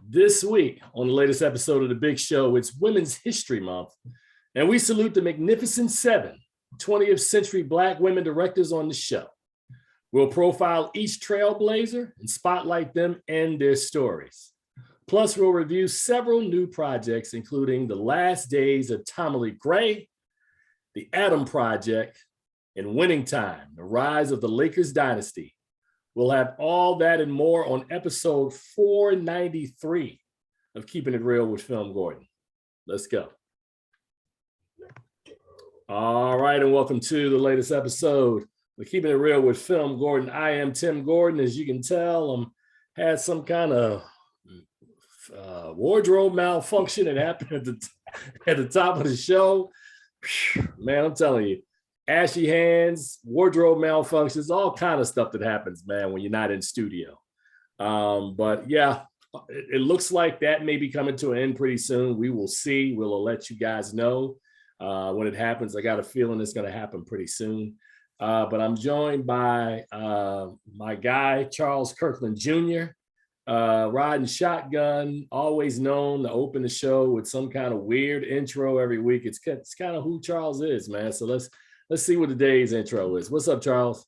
This week on the latest episode of The Big Show, it's Women's History Month, and we salute the magnificent 20th century Black women directors on the show. We'll profile each trailblazer and spotlight them and their stories. Plus, we'll review several new projects, including The Last Days of Tommy Lee Gray, The Atom Project, and Winning Time, The Rise of the Lakers Dynasty. We'll have all that and more on episode 493 of Keeping It Real with FilmGordon. Let's go. All right, and welcome to the latest episode of Keeping It Real with FilmGordon. I am Tim Gordon. As you can tell, had some kind of wardrobe malfunction that happened at the top of the show. Man, I'm telling you. Ashy hands, wardrobe malfunctions, all kind of stuff that happens, man, when you're not in studio. But yeah, it looks like that may be coming to an end pretty soon. We will see. We'll let you guys know when it happens. I got a feeling it's going to happen pretty soon. But I'm joined by my guy, Charles Kirkland Jr., riding shotgun, always known to open the show with some kind of weird intro every week. It's kind of who Charles is, man. So let's see what today's intro is. What's up, Charles?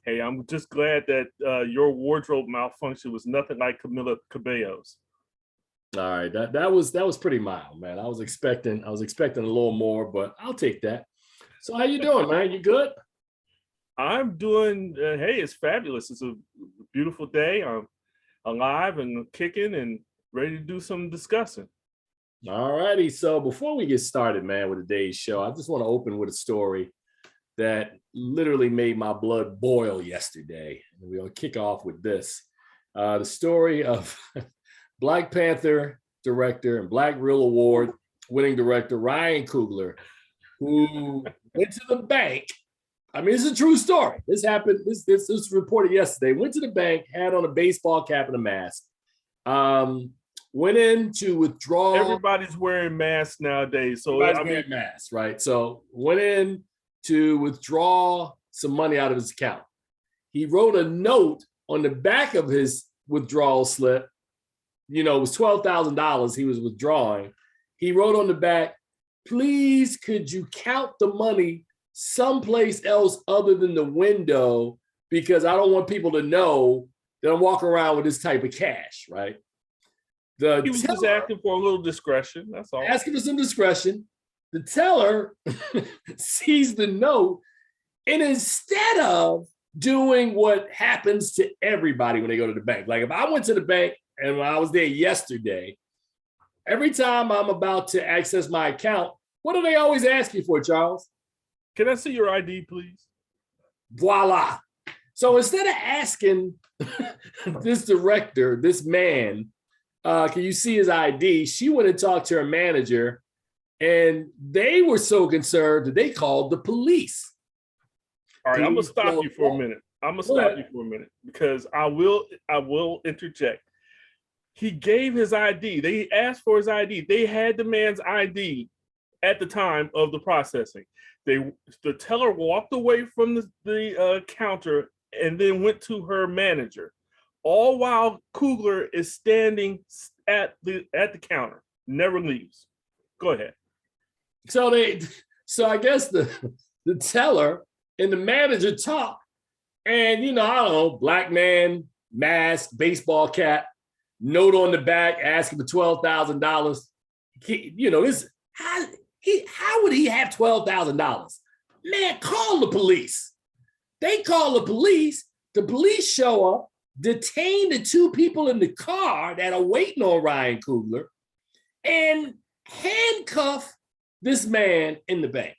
Hey, I'm just glad that your wardrobe malfunction was nothing like Camila Cabello's. All right, that was pretty mild, man. I was expecting a little more, but I'll take that. So how you doing, man? You good? I'm doing. Hey, it's fabulous. It's a beautiful day. I'm alive and kicking and ready to do some discussing. All righty. So before we get started, man, with today's show, I just want to open with a story that literally made my blood boil yesterday. And we're going to kick off with this. The story of Black Panther director and Black Reel Award winning director Ryan Coogler, who went to the bank. I mean, it's a true story. This happened. This was reported yesterday. Went to the bank, had on a baseball cap and a mask. Went in to withdraw. Everybody's wearing masks nowadays. So everybody's wearing masks, right? So went in to withdraw some money out of his account. He wrote a note on the back of his withdrawal slip. You know, it was $12,000 he was withdrawing. He wrote on the back, "Please, could you count the money someplace else other than the window, because I don't want people to know that I'm walking around with this type of cash," right? He was just asking for a little discretion. That's all. Asking for some discretion. The teller sees the note, and instead of doing what happens to everybody when they go to the bank, like if I went to the bank and I was there yesterday, every time I'm about to access my account, what do they always ask you for, Charles? Can I see your ID, please? Voila. So instead of asking this director, this man, can you see his ID? She went and talked to her manager, and they were so concerned that they called the police. All right, I'm gonna stop you for a minute. Because I will interject. He gave his ID. They asked for his ID. They had the man's ID at the time of the processing. The teller walked away from the counter and then went to her manager. All while Coogler is standing at the counter, never leaves. Go ahead. So I guess the teller and the manager talk, and I don't know, Black man, mask, baseball cap, note on the back asking for $12,000. This how would he have $12,000? Man, call the police. They call the police. The police show up, detain the two people in the car that are waiting on Ryan Coogler, and handcuff this man in the bank.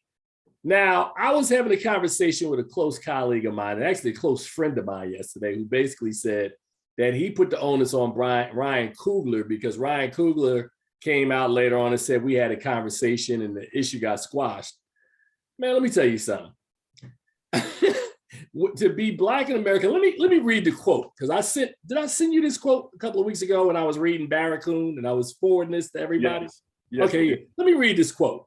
Now, I was having a conversation with a close colleague of mine, and actually a close friend of mine yesterday, who basically said that he put the onus on Ryan Coogler because Ryan Coogler came out later on and said we had a conversation and the issue got squashed. Man, let me tell you something. To be Black in America, let me read the quote, because did I send you this quote a couple of weeks ago when I was reading Barracoon and I was forwarding this to everybody? Yes. Okay, let me read this quote.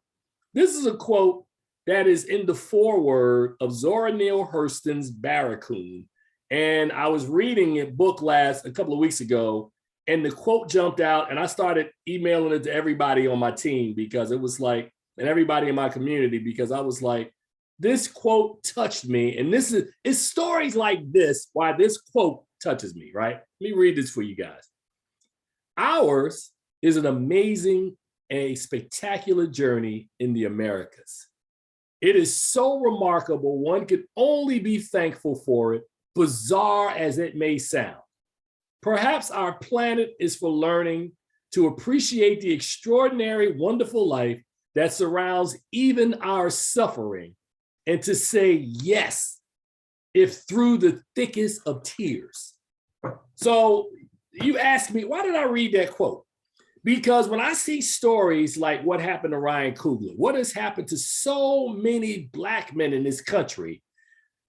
This is a quote that is in the foreword of Zora Neale Hurston's Barracoon. And I was reading a book a couple of weeks ago, and the quote jumped out, and I started emailing it to everybody on my team because it was like, and everybody in my community, because I was like, this quote touched me. And it's stories like this why this quote touches me, right? Let me read this for you guys. Ours is an amazing and a spectacular journey in the Americas. It is so remarkable, one could only be thankful for it, bizarre as it may sound. Perhaps our planet is for learning to appreciate the extraordinary, wonderful life that surrounds even our suffering, and to say yes, if through the thickest of tears. So you ask me, why did I read that quote? Because when I see stories like what happened to Ryan Coogler, what has happened to so many Black men in this country,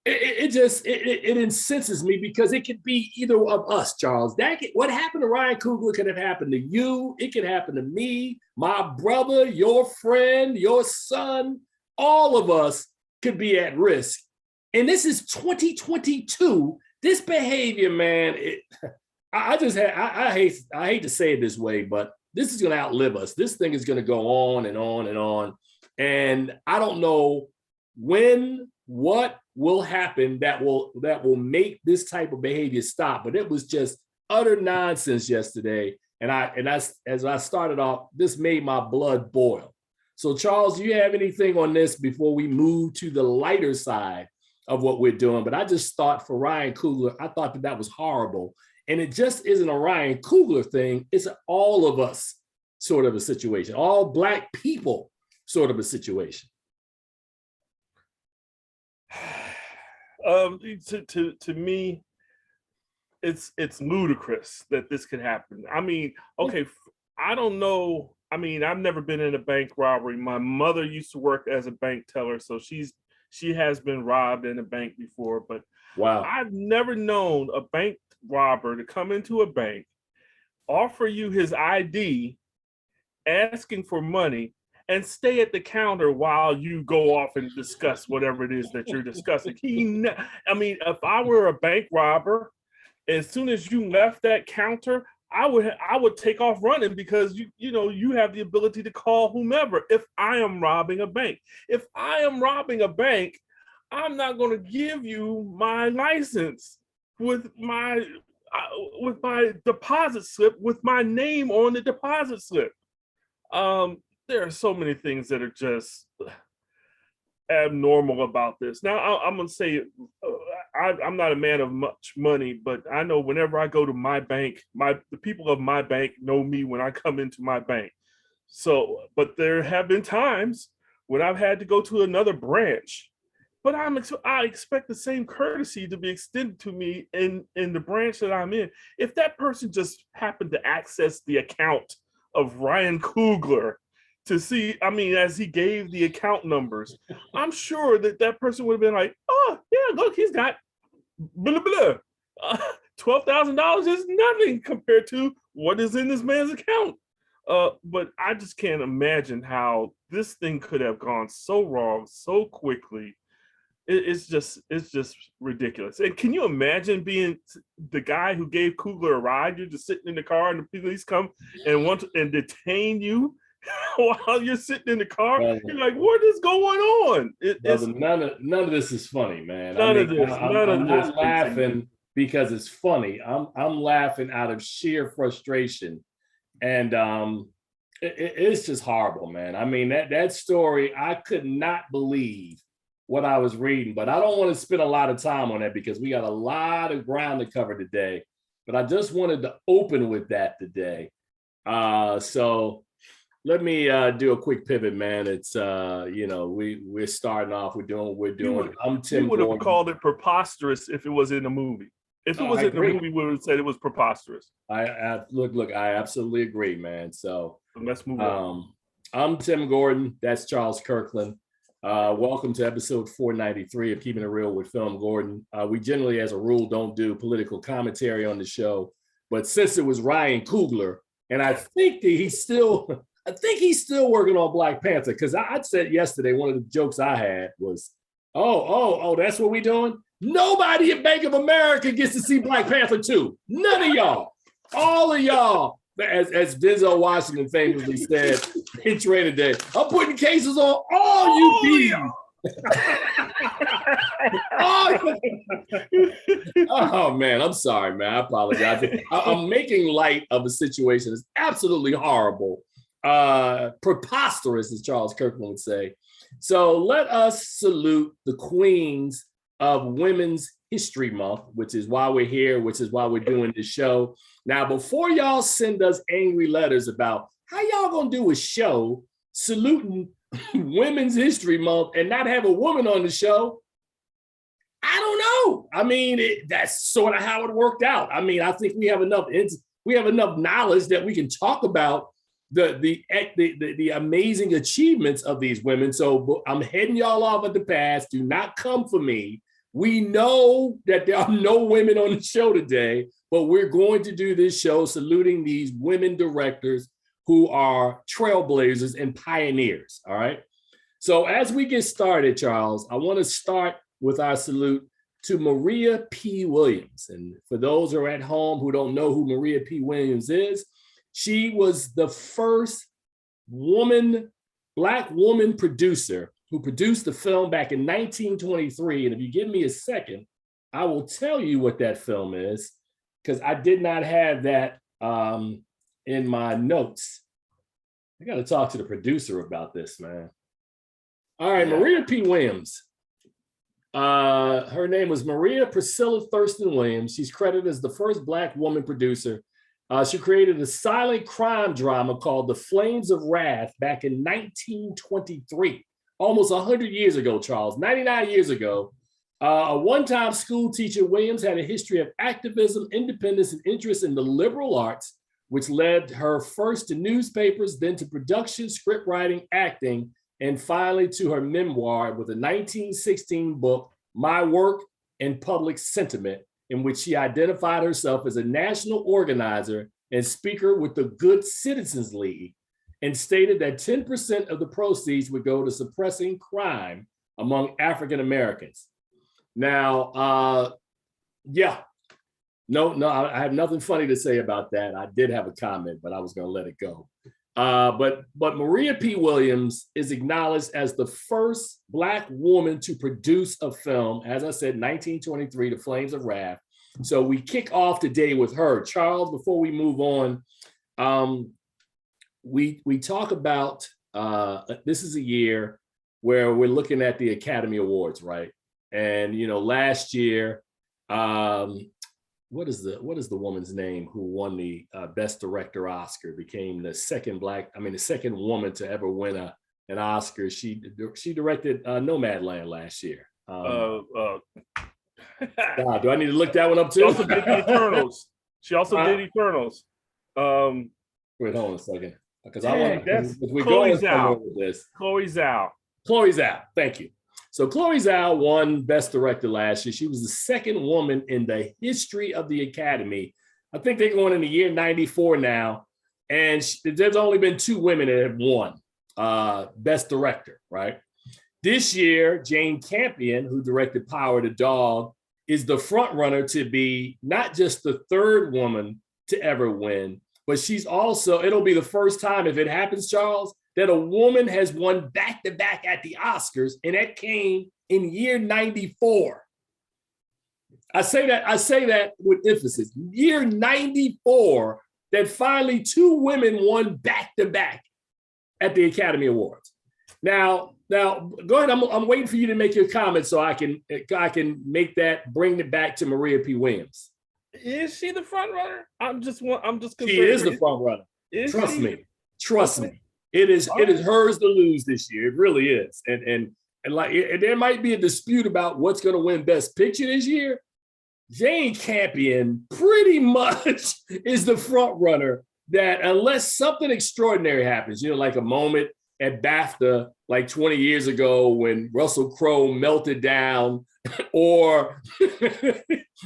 it incenses me, because it could be either of us, Charles. What happened to Ryan Coogler could have happened to you. It could happen to me, my brother, your friend, your son. All of us could be at risk. And this is 2022. This behavior, man, I hate to say it this way, but this is going to outlive us. This thing is going to go on and on and on. And I don't know what will happen that will make this type of behavior stop. But it was just utter nonsense yesterday. And as I started off, this made my blood boil. So Charles, do you have anything on this before we move to the lighter side of what we're doing? But I just thought for Ryan Coogler, I thought that was horrible. And it just isn't a Ryan Coogler thing. It's an all of us sort of a situation, all Black people sort of a situation. To me, it's ludicrous that this could happen. I mean, okay, I don't know. I mean, I've never been in a bank robbery. My mother used to work as a bank teller, so she has been robbed in a bank before. But wow, I've never known a bank robber to come into a bank, offer you his ID, asking for money, and stay at the counter while you go off and discuss whatever it is that you're discussing. I mean, if I were a bank robber, as soon as you left that counter, I would take off running, because you have the ability to call whomever if I am robbing a bank. If I am robbing a bank, I'm not going to give you my license with my deposit slip with my name on the deposit slip. There are so many things that are just abnormal about this. Now, I'm going to say, I'm not a man of much money, but I know whenever I go to my bank, the people of my bank know me when I come into my bank. So, but there have been times when I've had to go to another branch, but I expect the same courtesy to be extended to me in the branch that I'm in. If that person just happened to access the account of Ryan Coogler to see, I mean, as he gave the account numbers, I'm sure that person would have been like, oh, yeah, look, he's got blah, blah, blah. $12,000 is nothing compared to what is in this man's account. But I just can't imagine how this thing could have gone so wrong so quickly. It's just ridiculous. And can you imagine being the guy who gave Coogler a ride? You're just sitting in the car and the police come and detain you while you're sitting in the car. You're like, what is going on? None of this is funny, man. I'm not laughing because it's funny. I'm laughing out of sheer frustration, and it's just horrible, man. I mean, that story, I could not believe what I was reading, but I don't want to spend a lot of time on that because we got a lot of ground to cover today. But I just wanted to open with that today. So let me do a quick pivot, man. It's we're starting off. We're doing. I'm Tim. You would have called it preposterous if it was in the movie. If it was in the movie, we would have said it was preposterous. Look. I absolutely agree, man. So let's move on. I'm Tim Gordon. That's Charles Kirkland. Welcome to episode 493 of Keeping It Real with FilmGordon. We generally, as a rule, don't do political commentary on the show, but since it was Ryan Coogler, and I think that he's still working on Black Panther, because I said yesterday, one of the jokes I had was, oh, that's what we're doing? Nobody at Bank of America gets to see Black Panther 2. None of y'all. all of y'all, as Denzel Washington famously said in Training Day, I'm putting cases on all you bees. Oh man, I'm sorry, man. I apologize. I'm making light of a situation that's absolutely horrible, preposterous, as Charles Kirkland would say. So let us salute the queens of Women's History Month, which is why we're here, which is why we're doing this show. Now, before y'all send us angry letters about how y'all gonna do a show saluting Women's History Month and not have a woman on the show, I don't know. I mean, that's sort of how it worked out. I mean, I think we have enough knowledge that we can talk about the amazing achievements of these women. So I'm heading y'all off at the pass. Do not come for me. We know that there are no women on the show today, but we're going to do this show saluting these women directors who are trailblazers and pioneers, all right? So as we get started, Charles, I want to start with our salute to Maria P. Williams. And for those who are at home who don't know who Maria P. Williams is, she was the first Black woman producer who produced the film back in 1923. And if you give me a second, I will tell you what that film is, because I did not have that in my notes. I got to talk to the producer about this, man. All right, yeah. Maria P. Williams. Her name was Maria Priscilla Thurston Williams. She's credited as the first Black woman producer. She created a silent crime drama called The Flames of Wrath back in 1923, almost 100 years ago, Charles, 99 years ago. A one-time school teacher, Williams had a history of activism, independence, and interest in the liberal arts, which led her first to newspapers, then to production, script writing, acting, and finally to her memoir with a 1916 book, My Work and Public Sentiment, in which she identified herself as a national organizer and speaker with the Good Citizens League, and stated that 10% of the proceeds would go to suppressing crime among African Americans. Now, I have nothing funny to say about that. I did have a comment, but I was going to let it go. But Maria P. Williams is acknowledged as the first Black woman to produce a film, as I said, 1923, The Flames of Wrath. So we kick off today with her. Charles, before we move on, we talk about, this is a year where we're looking at the Academy Awards, right? And, last year, what is the woman's name who won the Best Director Oscar, became the second woman to ever win an Oscar. She directed Nomadland last year. God, do I need to look that one up too? She also did the Eternals. She also did Eternals. Wait, hold on a second, because I want to. Chloe Zhao. Chloe Zhao. Thank you. So Chloe Zhao won Best Director last year. She was the second woman in the history of the Academy. I think they're going in the year 94 now. And there's only been two women that have won Best Director, right? This year, Jane Campion, who directed Power of the Dog, is the front runner to be not just the third woman to ever win, but she's also, it'll be the first time, if it happens, Charles, that a woman has won back-to-back at the Oscars, and that came in year 94. I say that with emphasis. Year 94, that finally two women won back-to-back at the Academy Awards. Now, go ahead. I'm waiting for you to make your comment so I can bring it back to Maria P. Williams. Is she the front runner? I'm just concerned. She is the front runner. Trust me. It is hers to lose this year. It really is. And there might be a dispute about what's going to win Best Picture this year. Jane Campion pretty much is the front runner, that unless something extraordinary happens, like a moment at BAFTA like 20 years ago when Russell Crowe melted down, or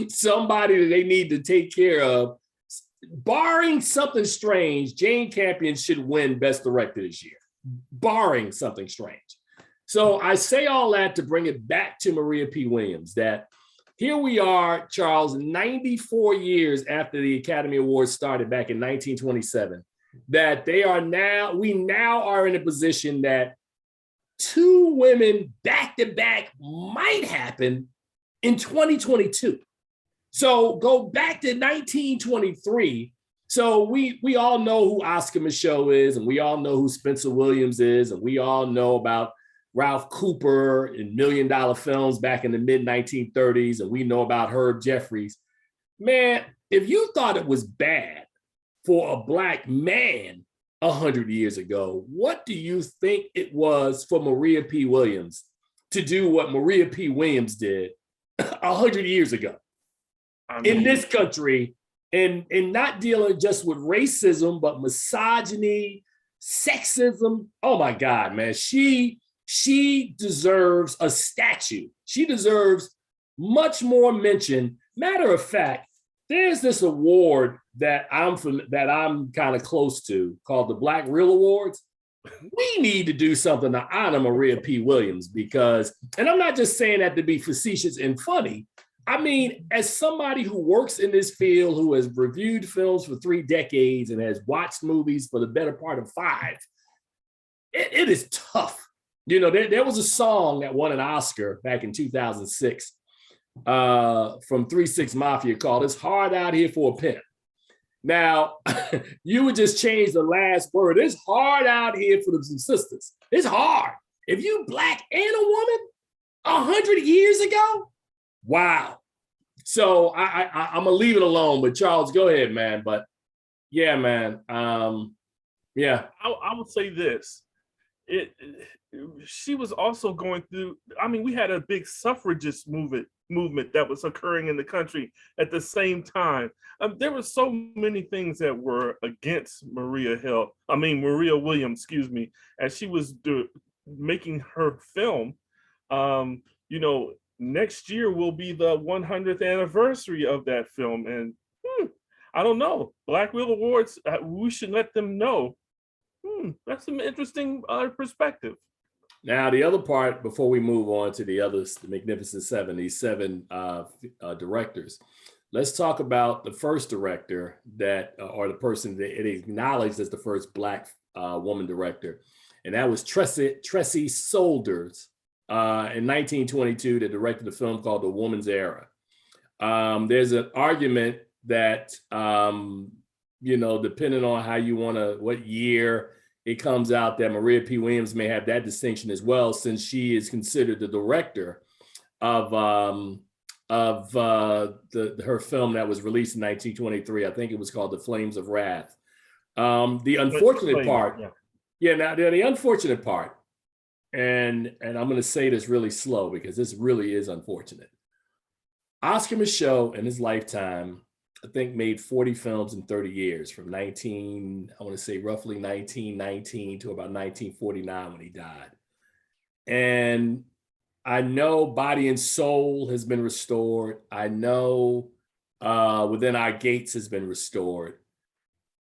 somebody that they need to take care of. Barring something strange, Jane Campion should win Best Director this year, barring something strange. So I say all that to bring it back to Maria P. Williams, that here we are, Charles, 94 years after the Academy Awards started back in 1927, that we now are in a position that two women back to back might happen in 2022. So go back to 1923. So we all know who Oscar Micheaux is, and we all know who Spencer Williams is, and we all know about Ralph Cooper in $1 Million films back in the mid 1930s, and we know about Herb Jeffries. Man, if you thought it was bad for a Black man 100 years ago, what do you think it was for Maria P. Williams to do what Maria P. Williams did 100 years ago in this country, and not dealing just with racism, but misogyny, sexism? Oh my God, man. She deserves a statue. She deserves much more mention. Matter of fact, there's this award that I'm kind of close to called the Black Real Awards. We need to do something to honor Maria P. Williams because, and I'm not just saying that to be facetious and funny. I mean, as somebody who works in this field, who has reviewed films for 3 decades and has watched movies for the better part of 5, it is tough. You know, there was a song that won an Oscar back in 2006 from 3 6 Mafia called "It's Hard Out Here for a Pimp." Now, you would just change the last word. It's hard out here for the sisters. It's hard. If you Black and a woman 100 years ago, wow. So I'm gonna leave it alone. But Charles, go ahead, man. But yeah, man. Yeah. I would say this. She was also going through, I mean, we had a big suffragist movement that was occurring in the country at the same time. There were so many things that were against Maria Williams, as she was making her film. You know, next year will be the 100th anniversary of that film. And I don't know, Black Wheel Awards, we should let them know. That's some interesting perspective. Now, the other part, before we move on to the others, the Magnificent Seven, these 7 directors, let's talk about the first director that, or the person that it acknowledged as the first Black woman director, and that was Tressie Solders in 1922 that directed a film called The Woman's Era. There's an argument that, you know, depending on how you want to, what year it comes out, that Maria P. Williams may have that distinction as well, since she is considered the director of her film that was released in 1923. I think it was called The Flames of Wrath. The unfortunate part, now the unfortunate part, and I'm going to say this really slow because this really is unfortunate. Oscar Micheaux in his lifetime, I think, made 40 films in 30 years, from roughly 1919 to about 1949 when he died. And I know Body and Soul has been restored. I know Within Our Gates has been restored.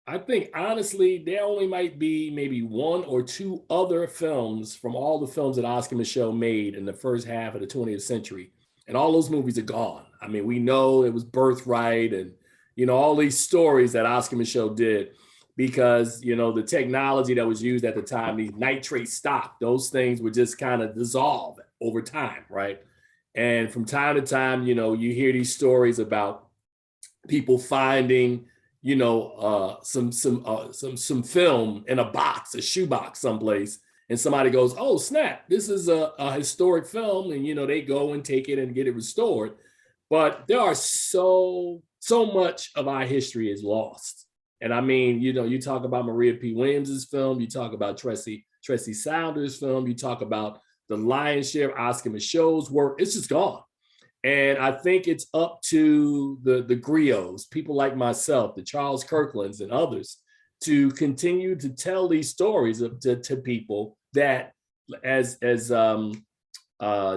I think, honestly, there only might be maybe 1 or 2 other films from all the films that Oscar Micheaux made in the first half of the 20th century. And all those movies are gone. I mean, we know it was Birthright and, you know, all these stories that Oscar Micheaux did, because, you know, the technology that was used at the time, these nitrate stock, those things would just kind of dissolve over time, right? And from time to time, you know, you hear these stories about people finding, you know, some film in a box, a shoebox someplace, and somebody goes, "Oh snap, this is a historic film," and, you know, they go and take it and get it restored. But there are so much of our history is lost. And I mean, you know, you talk about Maria P. Williams's film, you talk about Tressie Solders' film, you talk about the lion's share of Oscar Micheaux's work. It's just gone. And I think it's up to the griots, people like myself, the Charles Kirklands and others, to continue to tell these stories to people that, as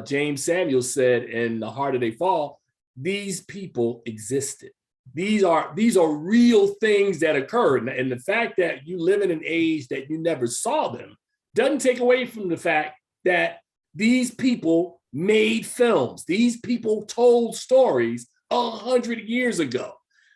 James Samuel said in The Harder They Fall, these people existed. These are real things that occurred. And the fact that you live in an age that you never saw them doesn't take away from the fact that these people made films. These people told stories 100 years ago.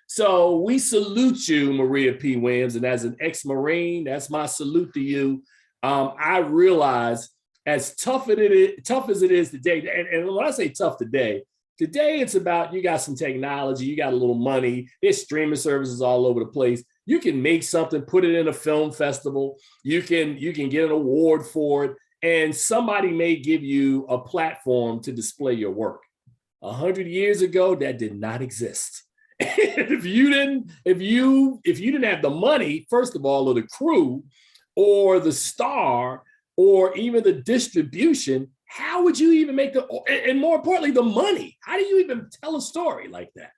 So we salute you, Maria P. Williams. And as an ex-Marine, that's my salute to you. I realize as tough as it is today, and when I say tough today it's about, you got some technology, you got a little money, there's streaming services all over the place. You can make something, put it in a film festival, you can get an award for it, and somebody may give you a platform to display your work. 100 years ago, that did not exist. if you didn't have the money, first of all, or the crew, or the star, or even the distribution, how would you even make and more importantly, the money? How do you even tell a story like that?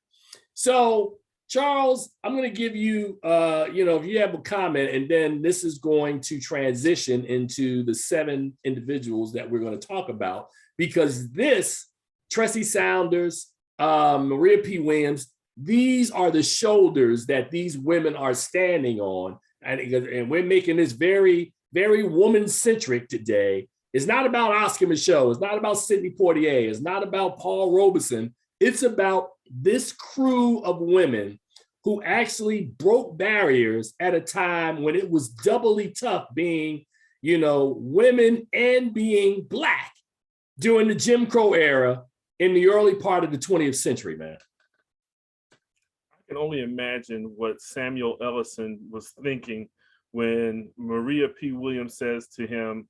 So, Charles, I'm going to give you, if you have a comment, and then this is going to transition into the 7 individuals that we're going to talk about, because this, Tressie Saunders, Maria P. Williams, these are the shoulders that these women are standing on. And we're making this very, very woman-centric today. It's not about Oscar Micheaux. It's not about Sidney Poitier. It's not about Paul Robeson. It's about this crew of women who actually broke barriers at a time when it was doubly tough being, women and being Black during the Jim Crow era in the early part of the 20th century, man. I can only imagine what Samuel Ellison was thinking when Maria P. Williams says to him,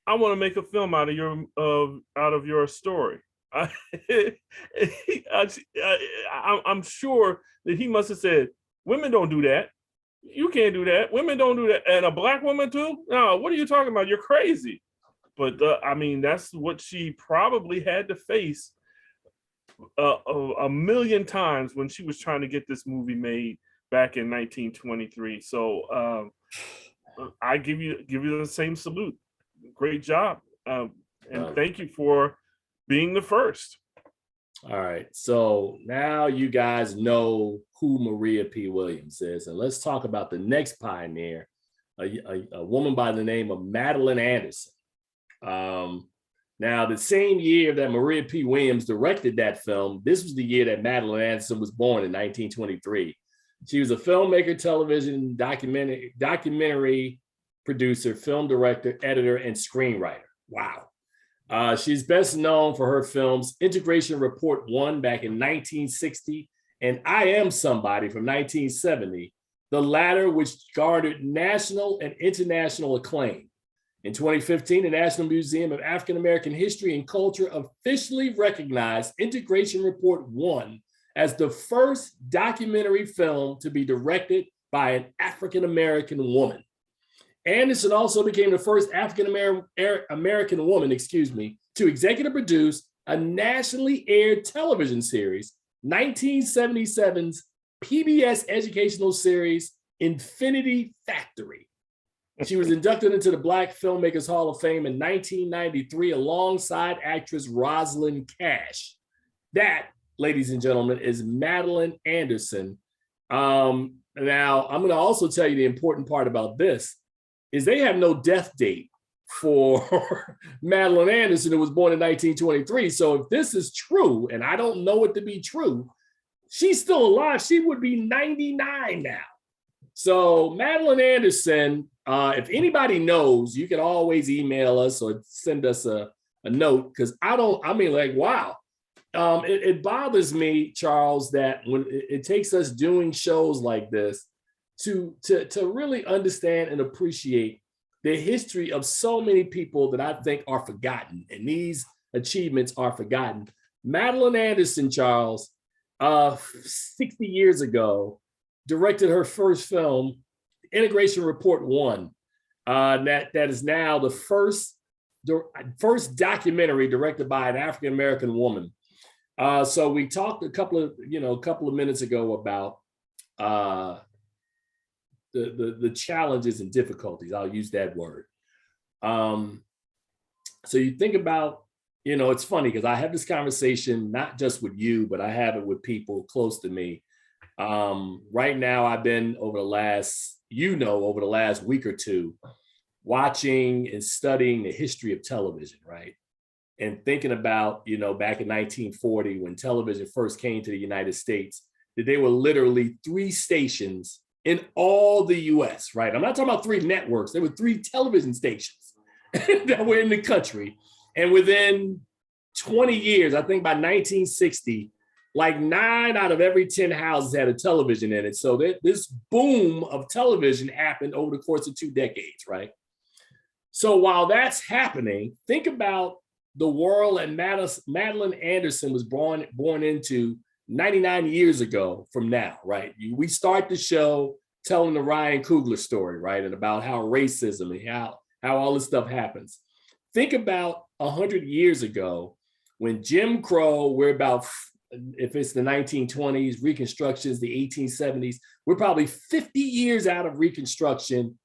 "I want to make a film out of your story." I'm sure that he must have said, "Women don't do that. You can't do that. Women don't do that. And a Black woman too? No, what are you talking about? You're crazy." But that's what she probably had to face a million times when she was trying to get this movie made back in 1923. So I give you the same salute. Great job. And thank you for being the first. All right. So now you guys know who Maria P. Williams is. And let's talk about the next pioneer, a woman by the name of Madeline Anderson. Now, the same year that Maria P. Williams directed that film, this was the year that Madeline Anderson was born in 1923. She was a filmmaker, television, documentary producer, film director, editor, and screenwriter. Wow. She's best known for her films Integration Report 1 back in 1960 and I Am Somebody from 1970, the latter which garnered national and international acclaim. In 2015, the National Museum of African American History and Culture officially recognized Integration Report 1 as the first documentary film to be directed by an African American woman. Anderson also became the first African American woman, to executive produce a nationally aired television series, 1977's PBS educational series, Infinity Factory. She was inducted into the Black Filmmakers Hall of Fame in 1993 alongside actress Rosalind Cash. That, ladies and gentlemen, is Madeline Anderson. Now, I'm going to also tell you the important part about this is they have no death date for Madeline Anderson, who was born in 1923. So if this is true, and I don't know it to be true, she's still alive. She would be 99 now. So Madeline Anderson, if anybody knows, you can always email us or send us a note, because wow. It bothers me, Charles, that when it takes us doing shows like this to really understand and appreciate the history of so many people that I think are forgotten, and these achievements are forgotten. Madeline Anderson, Charles, 60 years ago, directed her first film, Integration Report 1. That is now the first documentary directed by an African American woman. So we talked a couple of minutes ago about the challenges and difficulties. I'll use that word. So you think about, it's funny because I have this conversation not just with you, but I have it with people close to me. Right now, I've been over the last week or two, watching and studying the history of television, right? and thinking about, back in 1940 when television first came to the United States, that there were literally 3 stations in all the US, right? I'm not talking about 3 networks. There were 3 television stations that were in the country. And within 20 years, I think by 1960, like 9 out of every 10 houses had a television in it. So this boom of television happened over the course of 2 decades, right? So while that's happening, think about the world that Madeline Anderson was born into 99 years ago from now, right? We start the show telling the Ryan Coogler story, right? And about how racism and how all this stuff happens. Think about 100 years ago when Jim Crow, we're about, if it's the 1920s, Reconstruction is the 1870s, we're probably 50 years out of Reconstruction,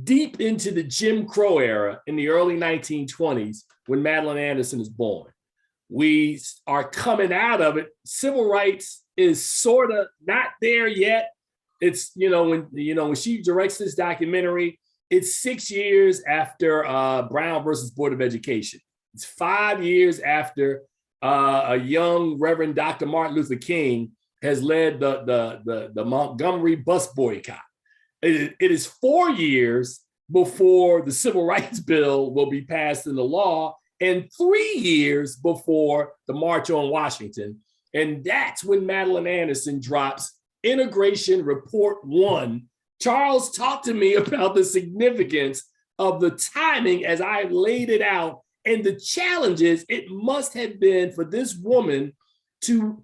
deep into the Jim Crow era in the early 1920s when Madeline Anderson is born. We are coming out of it. Civil rights is sort of not there yet. It's, when she directs this documentary, it's 6 years after Brown versus Board of Education. It's 5 years after a young Reverend Dr. Martin Luther King has led the Montgomery bus boycott. It is 4 years before the Civil Rights Bill will be passed into law, and 3 years before the March on Washington. And that's when Madeline Anderson drops Integration Report 1. Charles, talk to me about the significance of the timing as I laid it out and the challenges it must have been for this woman to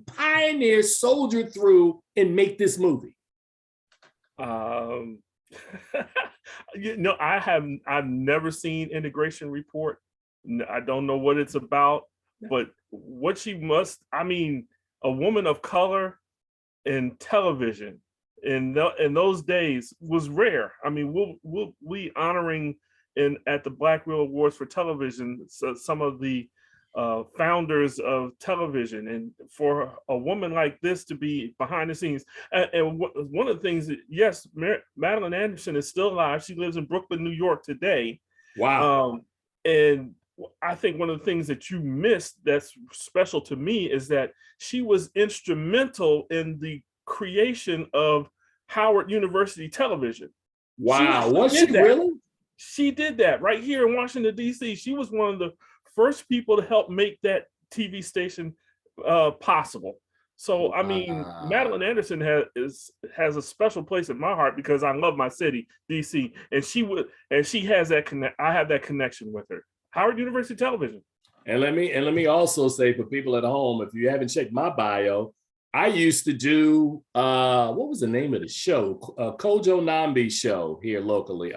pioneer, soldier through, and make this movie. I've never seen Integration Report. I don't know what it's about, but what she must, a woman of color in television in those days was rare. We'll be honoring at the Black Reel Awards for television some of the founders of television, and for a woman like this to be behind the scenes. And one of the things that, yes, Madeline Anderson is still alive. She lives in Brooklyn, New York today. Wow. And I think one of the things that you missed that's special to me is that she was instrumental in the creation of Howard University television. Wow, was she really? She did that right here in Washington, D.C. She was one of the first people to help make that TV station possible. So, Madeline Anderson has a special place in my heart because I love my city, D.C. And she has that I have that connection with her. Howard University Television. And let me also say for people at home, if you haven't checked my bio, I used to do what was the name of the show? Kojo Nambi show here locally.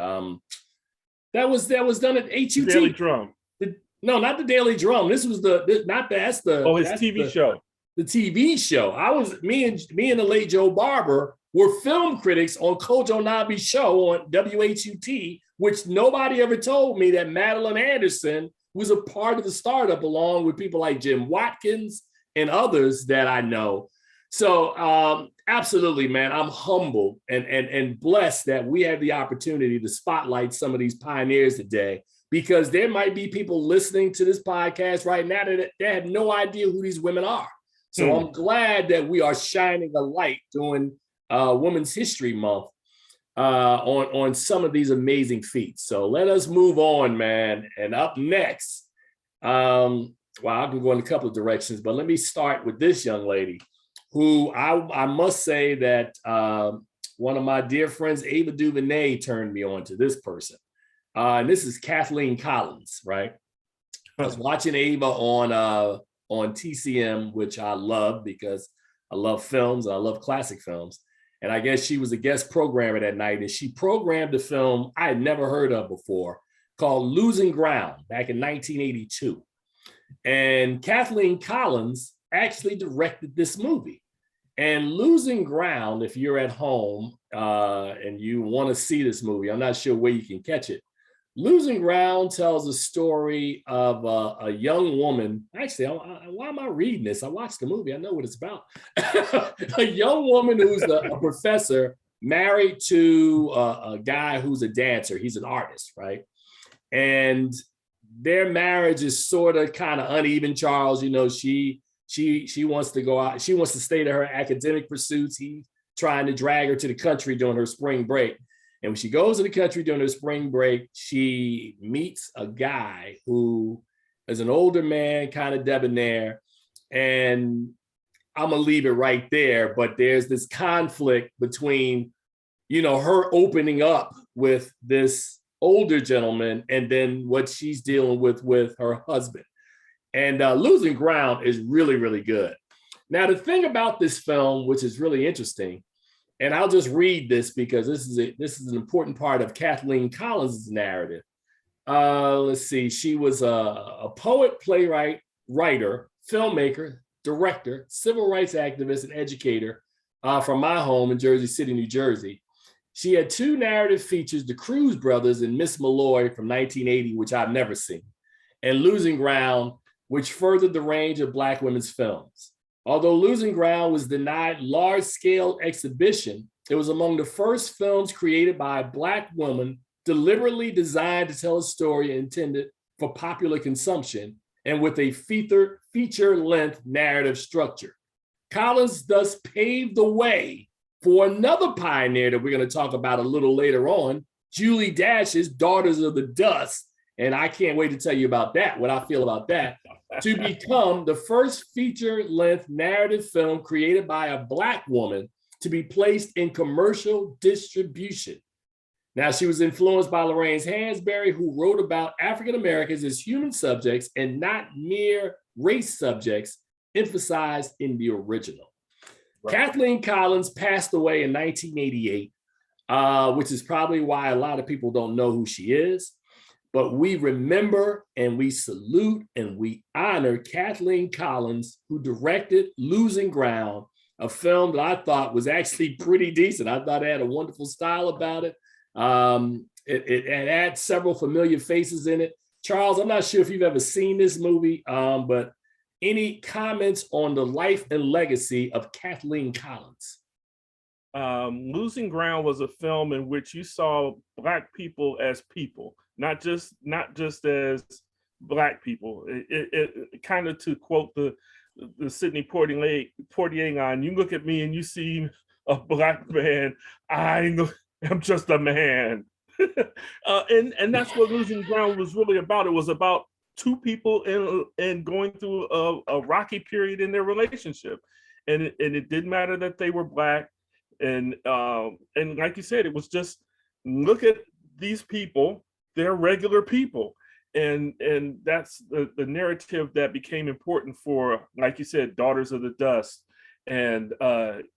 That was done at HUT. Daily Drum. No, not the Daily Drum. This was his TV show. The TV show. Me and the late Joe Barber were film critics on Kojo Nambi's show on WHUT, which nobody ever told me that Madeline Anderson was a part of the startup, along with people like Jim Watkins and others that I know. So absolutely, man, I'm humbled and blessed that we have the opportunity to spotlight some of these pioneers today, because there might be people listening to this podcast right now that have no idea who these women are. So I'm glad that we are shining a light during Women's History Month on some of these amazing feats. So let us move on, man. And up next, I can go in a couple of directions, but let me start with this young lady who I must say that one of my dear friends, Ava DuVernay, turned me on to this person. And this is Kathleen Collins, right? I was watching Ava on TCM, which I love because I love films and I love classic films. And I guess she was a guest programmer that night, and she programmed a film I had never heard of before called Losing Ground back in 1982. And Kathleen Collins actually directed this movie. And Losing Ground, if you're at home and you want to see this movie, I'm not sure where you can catch it. Losing Ground tells a story of a young woman. Actually, why am I reading this? I watched the movie. I know what it's about. A young woman who's a professor married to a guy who's a dancer. He's an artist, right? And their marriage is sort of kind of uneven, Charles. You know, she wants to go out. She wants to stay to her academic pursuits. He's trying to drag her to the country during her spring break. And when she goes to the country during her spring break, she meets a guy who is an older man, kind of debonair. And I'm going to leave it right there. But there's this conflict between, you know, her opening up with this older gentleman and then what she's dealing with her husband. And Losing Ground is really, really good. Now, the thing about this film, which is really interesting, and I'll just read this because this is an important part of Kathleen Collins' narrative. Let's see. She was a poet, playwright, writer, filmmaker, director, civil rights activist, and educator from my home in Jersey City, New Jersey. She had 2 narrative features, The Cruz Brothers and Miss Malloy from 1980, which I've never seen, and Losing Ground, which furthered the range of Black women's films. Although Losing Ground was denied large-scale exhibition, it was among the first films created by a Black woman deliberately designed to tell a story intended for popular consumption and with a feature-length narrative structure. Collins thus paved the way for another pioneer that we're going to talk about a little later on, Julie Dash's Daughters of the Dust. And I can't wait to tell you about that, what I feel about that, to become the first feature-length narrative film created by a Black woman to be placed in commercial distribution. Now, she was influenced by Lorraine Hansberry, who wrote about African Americans as human subjects and not mere race subjects emphasized in the original. Right. Kathleen Collins passed away in 1988, which is probably why a lot of people don't know who she is. But we remember and we salute and we honor Kathleen Collins, who directed Losing Ground, a film that I thought was actually pretty decent. I thought it had a wonderful style about it. It had several familiar faces in it. Charles, I'm not sure if you've ever seen this movie, but any comments on the life and legacy of Kathleen Collins? Losing Ground was a film in which you saw Black people as people, not just as Black people. It kind of, to quote the Sidney Poitier line, you look at me and you see a Black man, I'm just a man. And that's what Losing Ground was really about. It was about 2 people in going through a rocky period in their relationship. And it didn't matter that they were Black. And like you said, it was just, look at these people, they're regular people. And that's the narrative that became important for, like you said, Daughters of the Dust and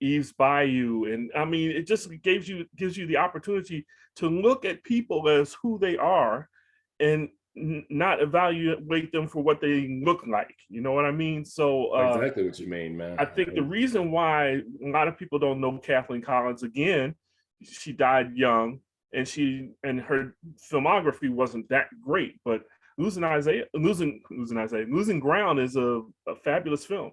Eve's Bayou. And I mean, it just gives you the opportunity to look at people as who they are and not evaluate them for what they look like. You know what I mean? So exactly what you mean, man. I think the reason why a lot of people don't know Kathleen Collins, again, she died young, and her filmography wasn't that great, but Losing Ground is a fabulous film.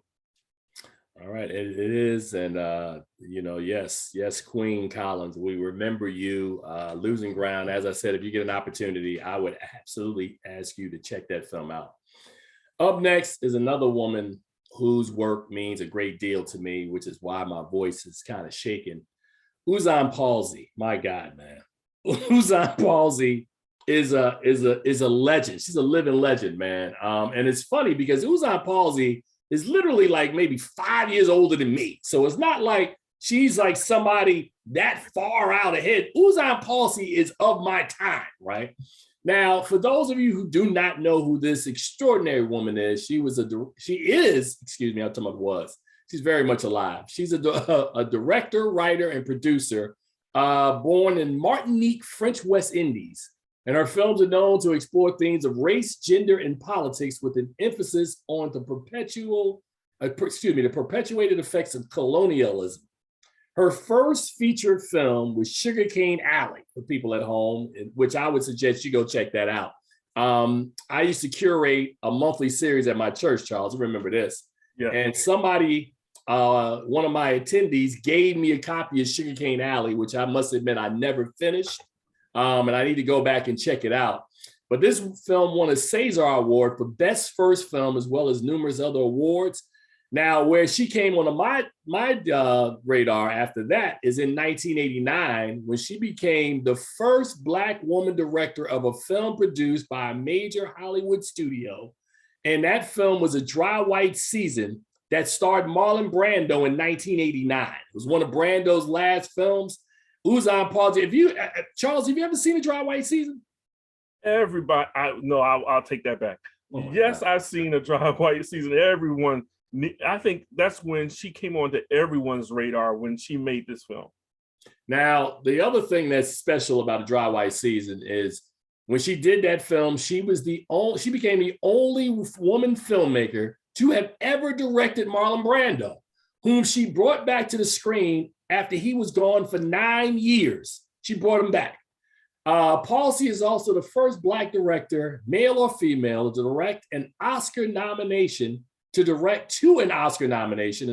All right, it is, and yes, Queen Collins, we remember you. Losing Ground, as I said, if you get an opportunity, I would absolutely ask you to check that film out. Up next is another woman whose work means a great deal to me, which is why my voice is kind of shaking. Luzon Palsy, my God, man. Luzon Palsy is a legend. She's a living legend, man. And it's funny because Luzon Palsy is literally like maybe 5 years older than me. So it's not like she's like somebody that far out ahead. Luzon Palsy is of my time, right? Now, for those of you who do not know who this extraordinary woman is, she's very much alive. She's a director, writer, and producer born in Martinique, French West Indies. And her films are known to explore themes of race, gender, and politics with an emphasis on the perpetuated effects of colonialism. Her first featured film was Sugarcane Alley, for people at home, which I would suggest you go check that out. I used to curate a monthly series at my church, Charles. I remember this. Yeah. And somebody, one of my attendees, gave me a copy of Sugarcane Alley, which I must admit I never finished. And I need to go back and check it out. But this film won a César Award for Best First Film, as well as numerous other awards. Now, where she came on my radar after that is in 1989, when she became the first Black woman director of a film produced by a major Hollywood studio. And that film was A Dry White Season that starred Marlon Brando in 1989. It was one of Brando's last films. Luzon Palsy. Charles, have you ever seen A Dry White Season? Everybody, I'll take that back. Oh yes, God. I've seen A Dry White Season. Everyone, I think that's when she came onto everyone's radar when she made this film. Now, the other thing that's special about A Dry White Season is when she did that film, she became the only woman filmmaker to have ever directed Marlon Brando, whom she brought back to the screen after he was gone for 9 years. She brought him back. Palsy is also the first Black director, male or female, to direct an Oscar nomination, and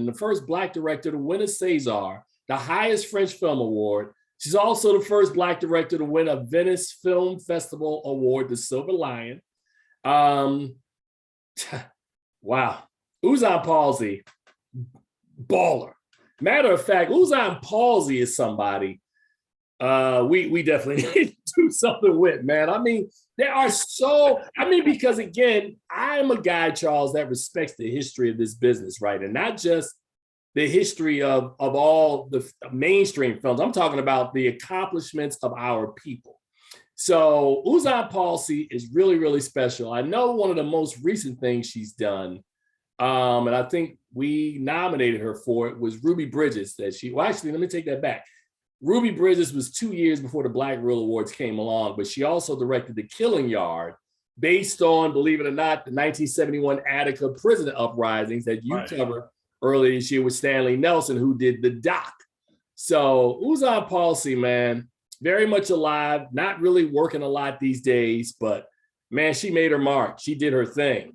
the first Black director to win a César, the highest French film award. She's also the first Black director to win a Venice Film Festival award, the Silver Lion. Wow. Luzon Palsy, baller. Matter of fact, Luzon Palsy is somebody we definitely need to do something with, man. I mean, because again, I'm a guy, Charles, that respects the history of this business, right? And not just the history of all the mainstream films. I'm talking about the accomplishments of our people. So Luzon Palsy is really, really special. I know one of the most recent things she's done, and I think we nominated her for it, was Ruby Bridges. Let me take that back. Ruby Bridges was 2 years before the Black Reel Awards came along, but she also directed The Killing Yard, based on, believe it or not, the 1971 Attica prison uprisings that you covered earlier this year with Stanley Nelson, who did the doc. So Luzon Palsy, man, very much alive, not really working a lot these days, but man, she made her mark. She did her thing.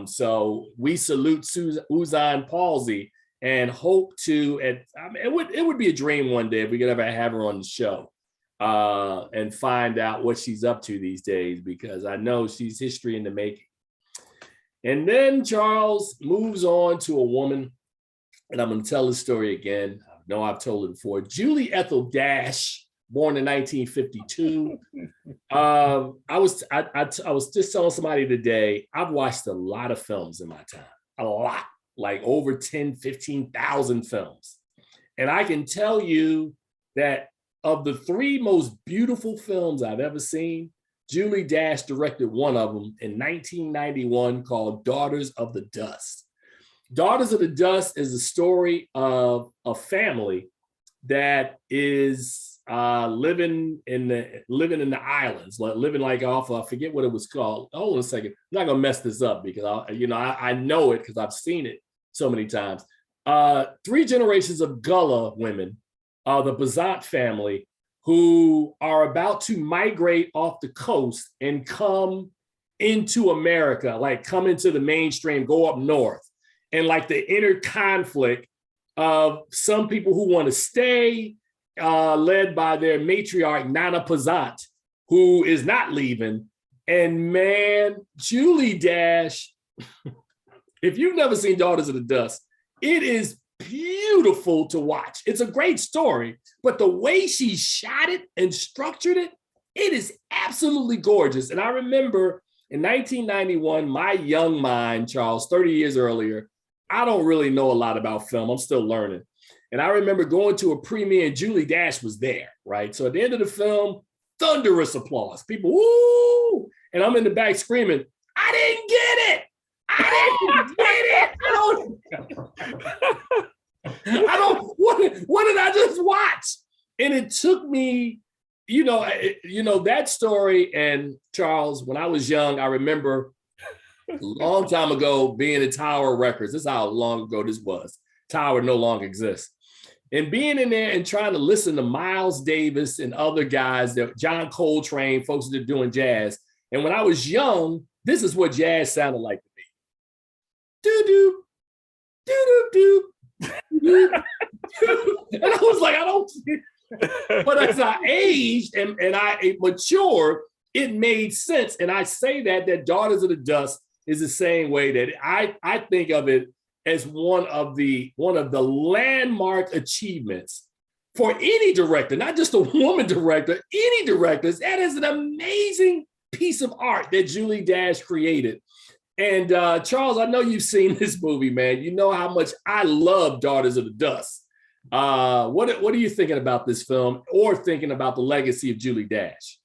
So we salute Luzon Palsy and hope to, it would be a dream one day if we could ever have her on the show and find out what she's up to these days, because I know she's history in the making. And then Charles moves on to a woman, and I'm going to tell the story again. I know I've told it before. Julie Ethel Dash, born in 1952. I was just telling somebody today, I've watched a lot of films in my time, a lot. Like over 10, 15,000 films. And I can tell you that of the 3 most beautiful films I've ever seen, Julie Dash directed one of them in 1991 called Daughters of the Dust. Daughters of the Dust is a story of a family that is living in the islands, living like off, I forget what it was called. Hold on a second. I'm not gonna mess this up because I know it because I've seen it so many times. 3 generations of Gullah women, the Bazant family, who are about to migrate off the coast and come into America, like come into the mainstream, go up north. And like the inner conflict of some people who want to stay, led by their matriarch, Nana Bazant, who is not leaving. And man, Julie Dash, if you've never seen Daughters of the Dust, it is beautiful to watch. It's a great story, but the way she shot it and structured it, it is absolutely gorgeous. And I remember in 1991, my young mind, Charles, 30 years earlier, I don't really know a lot about film. I'm still learning. And I remember going to a premiere and Julie Dash was there, right? So at the end of the film, thunderous applause. People, woo! And I'm in the back screaming, I didn't get it! What did I just watch? And it took me, that story. And Charles, when I was young, I remember a long time ago being at Tower Records. This is how long ago this was. Tower no longer exists. And being in there and trying to listen to Miles Davis and other guys, John Coltrane, folks that are doing jazz. And when I was young, this is what jazz sounded like. Do-do, do-do-do, do-do. And I was like, I don't. But as I aged and I matured, it made sense. And I say that Daughters of the Dust is the same way that I think of it as one of the landmark achievements for any director, not just a woman director, any directors. That is an amazing piece of art that Julie Dash created. And Charles, I know you've seen this movie, man. You know how much I love Daughters of the Dust. What are you thinking about this film, or thinking about the legacy of Julie Dash?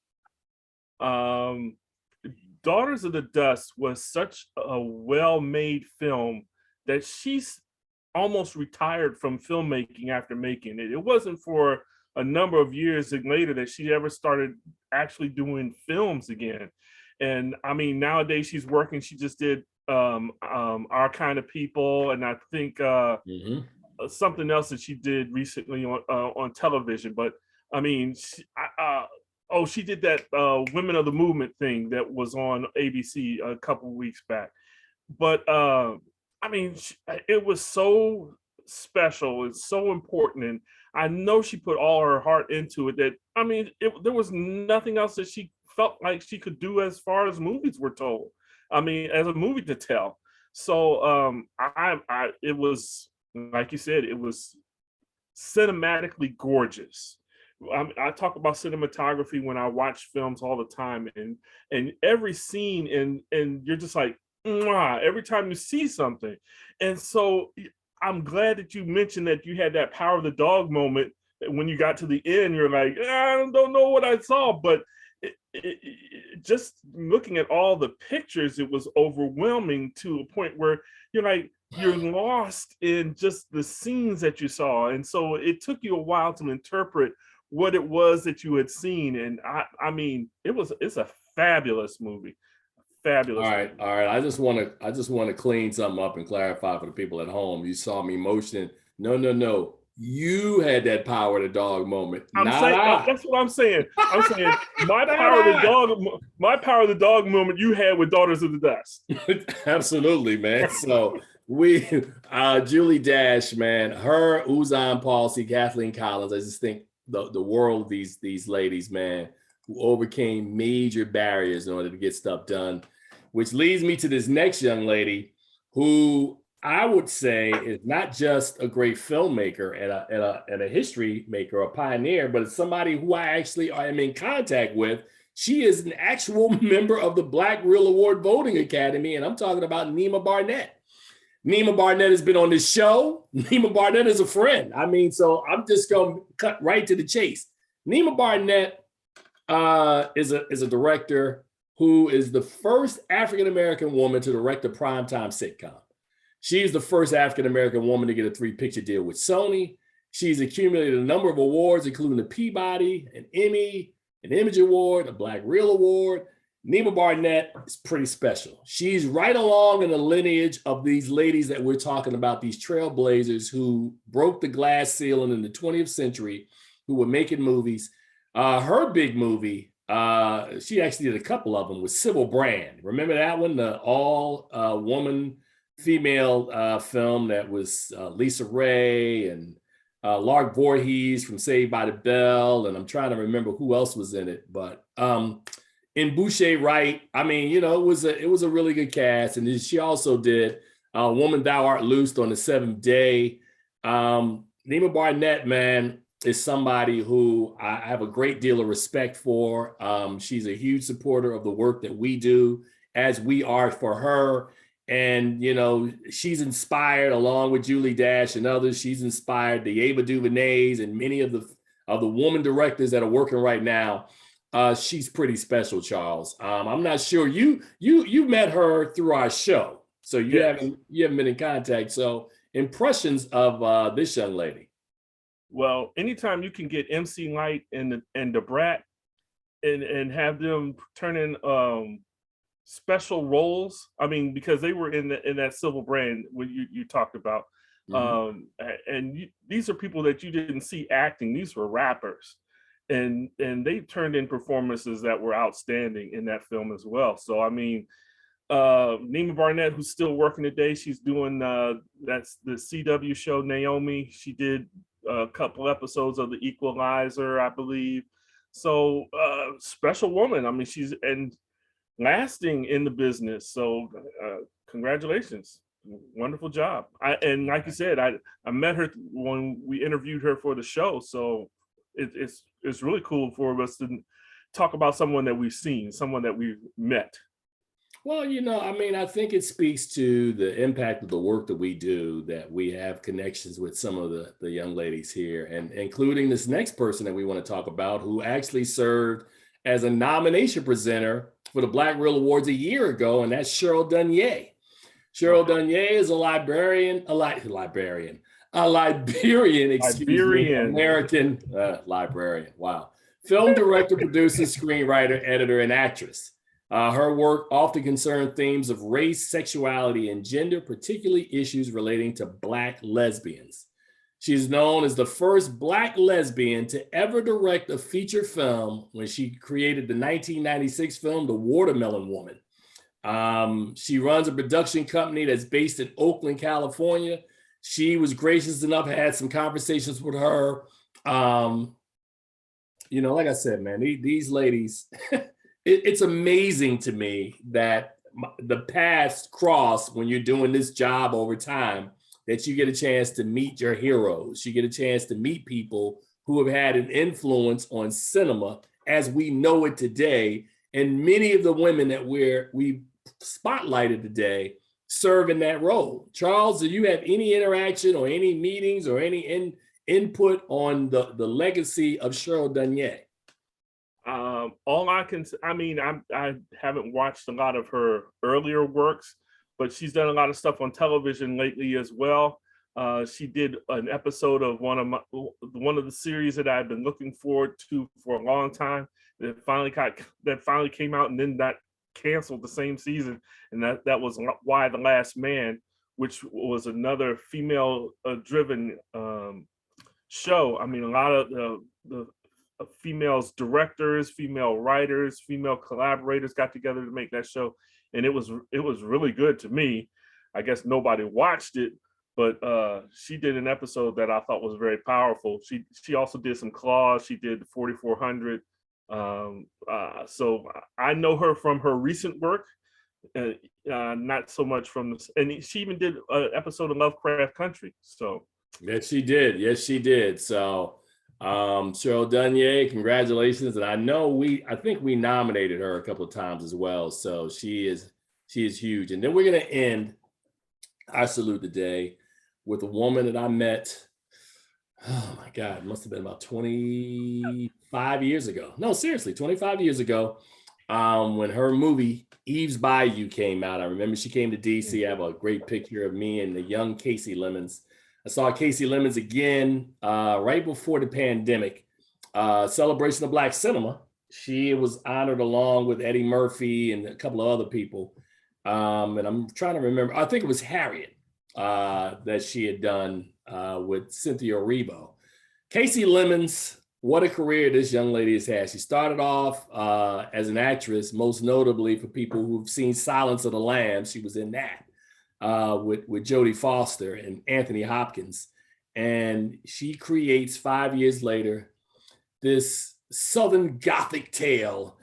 Daughters of the Dust was such a well-made film that she's almost retired from filmmaking after making it. It wasn't for a number of years later that she ever started actually doing films again. And I mean, nowadays she's working. She just did Our Kind of People, and I think something else that she did recently on television. But I mean, she did that Women of the Movement thing that was on ABC a couple of weeks back. But I mean, it was so special. It's so important, and I know she put all her heart into it. That I mean, there was nothing else that she felt like she could do as far as movies were told. I mean, as a movie to tell. So it was, like you said, it was cinematically gorgeous. I talk about cinematography when I watch films all the time, and every scene, and you're just like, mwah, every time you see something. And so I'm glad that you mentioned that you had that power of the dog moment. When you got to the end, you're like, I don't know what I saw, but just looking at all the pictures, it was overwhelming to a point where you're like, you're lost in just the scenes that you saw. And so it took you a while to interpret what it was that you had seen. And I mean, it's a fabulous movie. Fabulous. All right. I just want to clean something up and clarify for the people at home. You saw me motion. No. You had that power of the dog moment. That's what I'm saying. I'm saying my power of the dog moment you had with Daughters of the Dust. Absolutely, man. So Julie Dash, man, her, Luzon Palsy, Kathleen Collins. I just think the world of these ladies, man, who overcame major barriers in order to get stuff done. Which leads me to this next young lady, who I would say is not just a great filmmaker and a history maker, a pioneer, but it's somebody who I actually am in contact with. She is an actual member of the Black Reel Award Voting Academy, and I'm talking about Nema Barnett. Nema Barnett has been on this show. Nema Barnett is a friend. I mean, so I'm just going to cut right to the chase. Nema Barnett is a director who is the first African-American woman to direct a primetime sitcom. She's the first African-American woman to get a 3-picture deal with Sony. She's accumulated a number of awards, including the Peabody, an Emmy, an Image Award, a Black Reel Award. Nema Barnett is pretty special. She's right along in the lineage of these ladies that we're talking about, these trailblazers who broke the glass ceiling in the 20th century, who were making movies. Her big movie, she actually did a couple of them with Sybil Brand. Remember that one, the all-woman female film that was Lisa Ray and Lark Voorhees from Saved by the Bell, and I'm trying to remember who else was in it. But in Boucher Wright, I mean, you know, it was a really good cast. And then she also did Woman Thou Art Loosed on the Seventh Day. Nema Barnett, man, is somebody who I have a great deal of respect for. She's a huge supporter of the work that we do, as we are for her. And, you know, she's inspired, along with Julie Dash and others, she's inspired the Ava DuVernays and many of the woman directors that are working right now. She's pretty special, Charles. I'm not sure you met her through our show, so you haven't been in contact. So impressions of this young lady. Well, anytime you can get MC Light and the Brat and have them turn in special roles. I mean, because they were in that Sybil Brand when you talked about, these are people that you didn't see acting. These were rappers, and they turned in performances that were outstanding in that film as well. So I mean, Nema Barnett, who's still working today, she's doing that's the CW show Naomi. She did a couple episodes of The Equalizer, I believe. So special woman. I mean, she's and lasting in the business. So congratulations. Wonderful job. And like you said, I met her when we interviewed her for the show. So it's really cool for us to talk about someone that we've seen, someone that we've met. Well, I mean, I think it speaks to the impact of the work that we do, that we have connections with some of the young ladies here, and including this next person that we want to talk about, who actually served as a nomination presenter for the Black Reel Awards a year ago, and that's Cheryl Dunye. Cheryl Dunye is a Liberian, American librarian. Wow. Film director, producer, screenwriter, editor, and actress. Her work often concerned themes of race, sexuality, and gender, particularly issues relating to Black lesbians. She's known as the first Black lesbian to ever direct a feature film when she created the 1996 film, The Watermelon Woman. She runs a production company that's based in Oakland, California. She was gracious enough, had some conversations with her. Like I said, man, these ladies, it's amazing to me that the paths cross when you're doing this job over time, that you get a chance to meet your heroes. You get a chance to meet people who have had an influence on cinema as we know it today. And many of the women that we spotlighted today serve in that role. Charles, do you have any interaction or any meetings or any input on the legacy of Cheryl Dunye? All I can, I haven't watched a lot of her earlier works, but she's done a lot of stuff on television lately as well. She did an episode of one of the series that I've been looking forward to for a long time. That finally came out and then got canceled the same season, and that was Why the Last Man, which was another female driven show. I mean, a lot of the females directors, female writers, female collaborators got together to make that show, and it was really good to me. I guess nobody watched it, but she did an episode that I thought was very powerful. She also did some Claws. She did 4400. So I know her from her recent work, not so much from this. And she even did an episode of Lovecraft Country. So yes, she did. So Cheryl Dunye, congratulations. And I think we nominated her a couple of times as well. So she is huge. And then we're going to end our salute today with a woman that I met, oh my God, it must have been about 25 years ago. No, seriously, 25 years ago, when her movie Eve's Bayou came out. I remember she came to DC. I have a great picture of me and the young Casey Lemons. I saw Casey Lemons again right before the pandemic, Celebration of Black Cinema. She was honored along with Eddie Murphy and a couple of other people. And I'm trying to remember, I think it was Harriet that she had done with Cynthia Erivo. Casey Lemons, what a career this young lady has had. She started off as an actress, most notably for people who've seen Silence of the Lambs. She was in that with Jodie Foster and Anthony Hopkins. And she creates 5 years later this Southern Gothic tale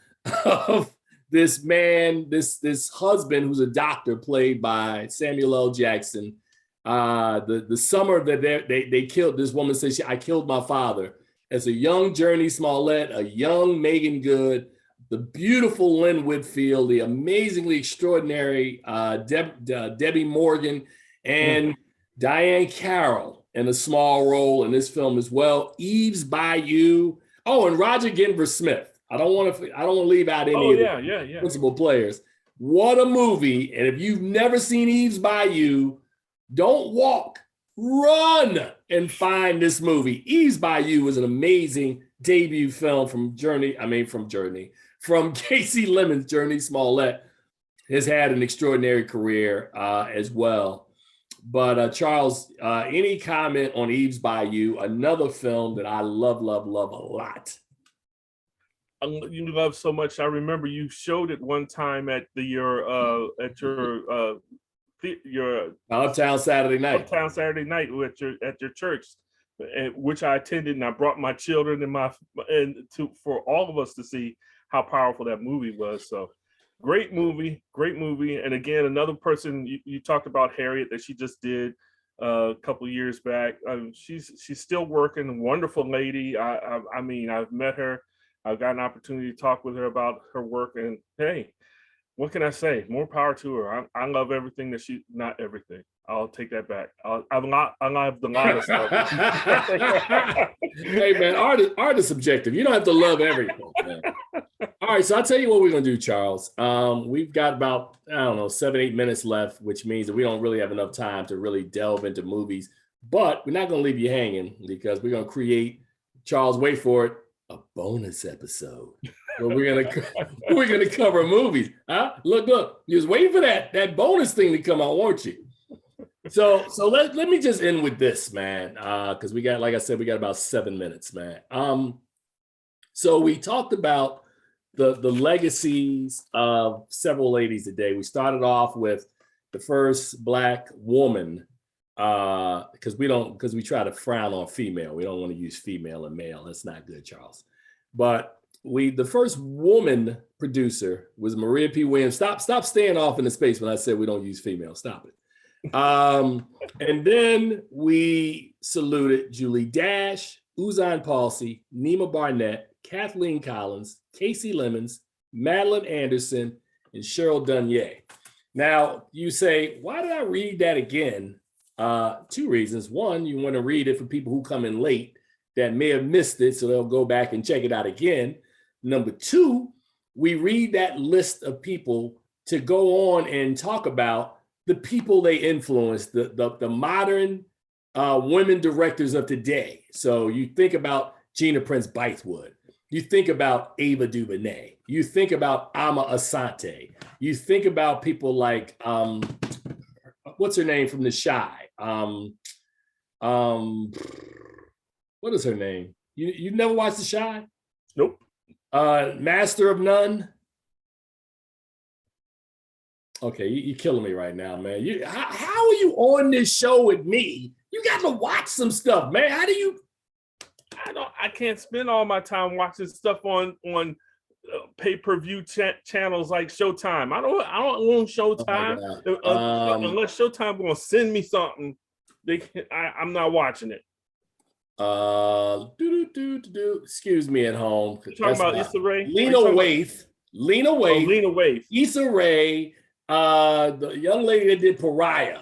of this man, this husband who's a doctor played by Samuel L. Jackson. The summer that they killed, this woman says, I killed my father. As a young Journey Smollett, a young Megan Good, the beautiful Lynn Whitfield, the amazingly extraordinary Debbie Morgan, and Diane Carroll in a small role in this film as well. Eve's Bayou. Oh, and Roger Denver Smith. I don't want to leave out any of the principal players. What a movie. And if you've never seen Eve's Bayou, don't walk, run and find this movie. Eve's Bayou is an amazing debut film from Casey Lemons. Journey Smollett has had an extraordinary career as well. But Charles, any comment on Eve's Bayou, another film that I love a lot? You love so much. I remember you showed it one time at your Uptown Saturday Night. Uptown Saturday Night at your church. which I attended, and I brought my children for all of us to see how powerful that movie was. So great movie. And again, another person you talked about, Harriet, that she just did a couple of years back. She's still working. Wonderful lady. I mean, I've met her. I've got an opportunity to talk with her about her work, and hey, what can I say? More power to her. I love everything that not everything. I'll take that back. I love a lot of stuff. Hey man, art is subjective. You don't have to love everything, man. All right, so I'll tell you what we're gonna do, Charles. We've got about, I don't know, 7-8 minutes left, which means that we don't really have enough time to really delve into movies. But we're not gonna leave you hanging, because we're gonna create, Charles, wait for it, a bonus episode where we're gonna cover movies. Huh? Look, you was waiting for that bonus thing to come out, weren't you? So let me just end with this, man, because we got, like I said, we got about 7 minutes, man. So we talked about the legacies of several ladies today. We started off with the first Black woman, because we try to frown on female. We don't want to use female and male. That's not good, Charles. But the first woman producer was Maria P. Williams. Stop staying off in the space when I said we don't use female. Stop it. And then we saluted Julie Dash, Luzon Palsy, Nema Barnett, Kathleen Collins, Casey Lemons, Madeline Anderson, and Cheryl Dunye. Now, you say, why did I read that again? 2 reasons. One, you want to read it for people who come in late that may have missed it, so they'll go back and check it out again. Number 2, we read that list of people to go on and talk about the people they influenced, the modern women directors of today. So you think about Gina Prince Bythewood. You think about Ava DuVernay. You think about Ama Asante. You think about people like, what's her name from The Chi? What is her name? You never watched The Chi? Nope. Master of None. Okay, you're killing me right now, man. How are you on this show with me? You got to watch some stuff, man. How do you? I can't spend all my time watching stuff on pay-per-view channels like Showtime. I don't own Showtime. Unless Showtime gonna send me something, I'm not watching it. Excuse me at home. You're talking about Issa Rae? Lena Waithe. Issa Rae. The young lady that did Pariah.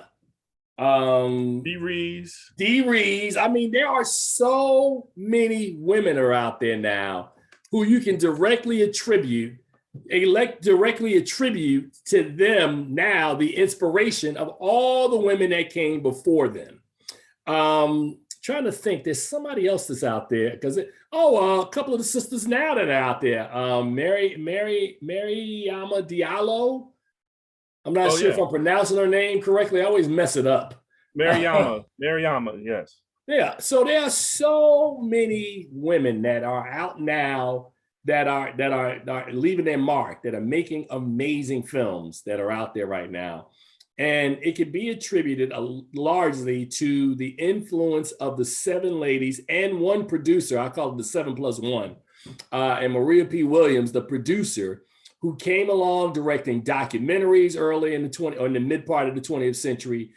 Dee Rees. I mean, there are so many women are out there now who you can directly attribute to them now the inspiration of all the women that came before them. Trying to think, there's somebody else that's out there, because a couple of the sisters now that are out there. Mary Yama Diallo. I'm not sure if I'm pronouncing her name correctly. I always mess it up. Mariama, yes. Yeah, so there are so many women that are out now that are leaving their mark, that are making amazing films that are out there right now. And it could be attributed largely to the influence of the 7 ladies and 1 producer. I call it the 7+1, and Maria P. Williams, the producer, who came along directing documentaries early in the mid part of the 20th century,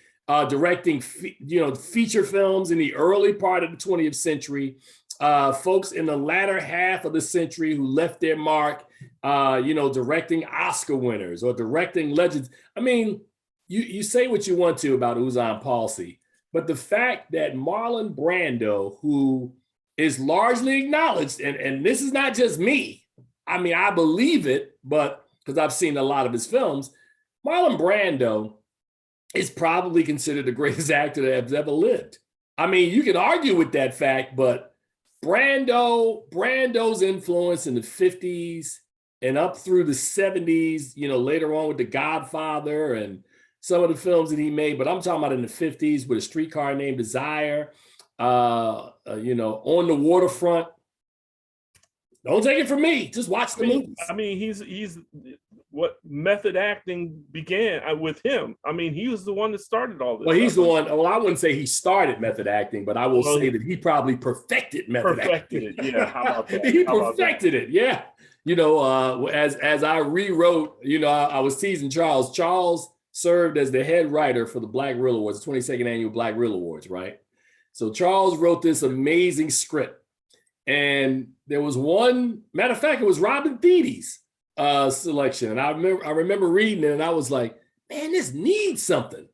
directing feature films in the early part of the 20th century, folks in the latter half of the century who left their mark, directing Oscar winners or directing legends. I mean, you say what you want to about Luzon Palsy, but the fact that Marlon Brando, who is largely acknowledged, and this is not just me, I mean, I believe it, but because I've seen a lot of his films, Marlon Brando is probably considered the greatest actor that has ever lived. I mean, you can argue with that fact, but Brando's influence in the 50s and up through the 70s, later on with The Godfather and some of the films that he made, but I'm talking about in the 50s with A Streetcar Named Desire, On the Waterfront. Don't take it from me. Just watch the movies. I mean, he's what method acting began with him. I mean, he was the one that started all this. Well, he's the one. Well, I wouldn't say he started method acting, but I will say that he probably perfected method acting. It, yeah. How about that? He perfected it, yeah. You know, as I rewrote, you know, I was teasing Charles. Charles served as the head writer for the Black Reel Awards, 22nd annual Black Reel Awards, right? So Charles wrote this amazing script. And there was one, matter of fact, it was Robin Theady's selection. And I remember reading it and I was like, man, this needs something.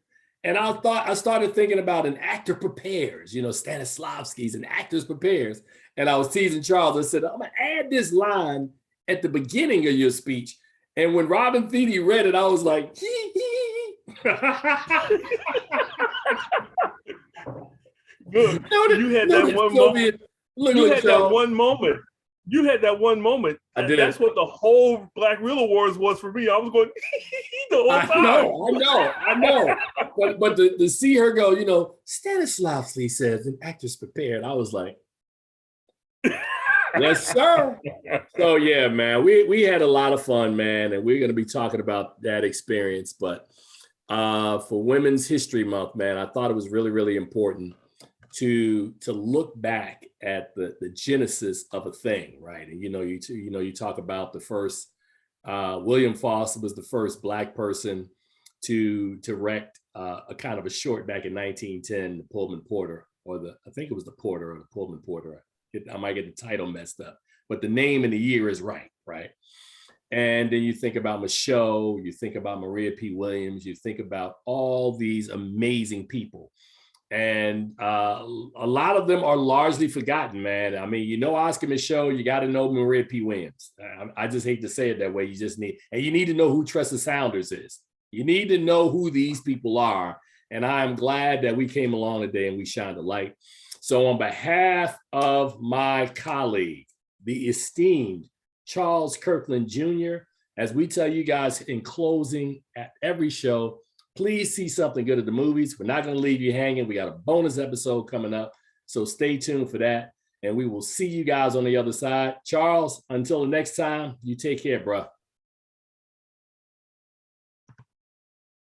And I started thinking about an actor prepares, you know, Stanislavski's an actor's prepares. And I was teasing Charles. I said, I'm gonna add this line at the beginning of your speech. And when Robin Thede read it, I was like, Good. You had that one moment. You had that one moment. You had that one moment. I did. That's what the whole Black Reel Awards was for me. I was going the whole time. I know. But to see her go, you know, Stanislavski says an actor's prepared. I was like, yes, sir. So yeah, man, we had a lot of fun, man, and we're gonna be talking about that experience. But for Women's History Month, man, I thought it was really, really important to look back at the genesis of a thing, right? And you talk about the first William Foster was the first Black person to direct a kind of a short back in 1910, the Pullman Porter, I think it was the Porter or the Pullman Porter. I might get the title messed up, but the name and the year is right? And then you think about Michaud, you think about Maria P. Williams, you think about all these amazing people. And a lot of them are largely forgotten, man. I mean, you know Oscar Michaud, you got to know Maria P. Williams. I just hate to say it that way. You need to know who Tressa Saunders is. You need to know who these people are. And I'm glad that we came along today and we shined a light. So on behalf of my colleague, the esteemed Charles Kirkland Jr., as we tell you guys in closing at every show, please see something good at the movies. We're not going to leave you hanging. We got a bonus episode coming up. So stay tuned for that. And we will see you guys on the other side. Charles, until the next time, you take care, bro.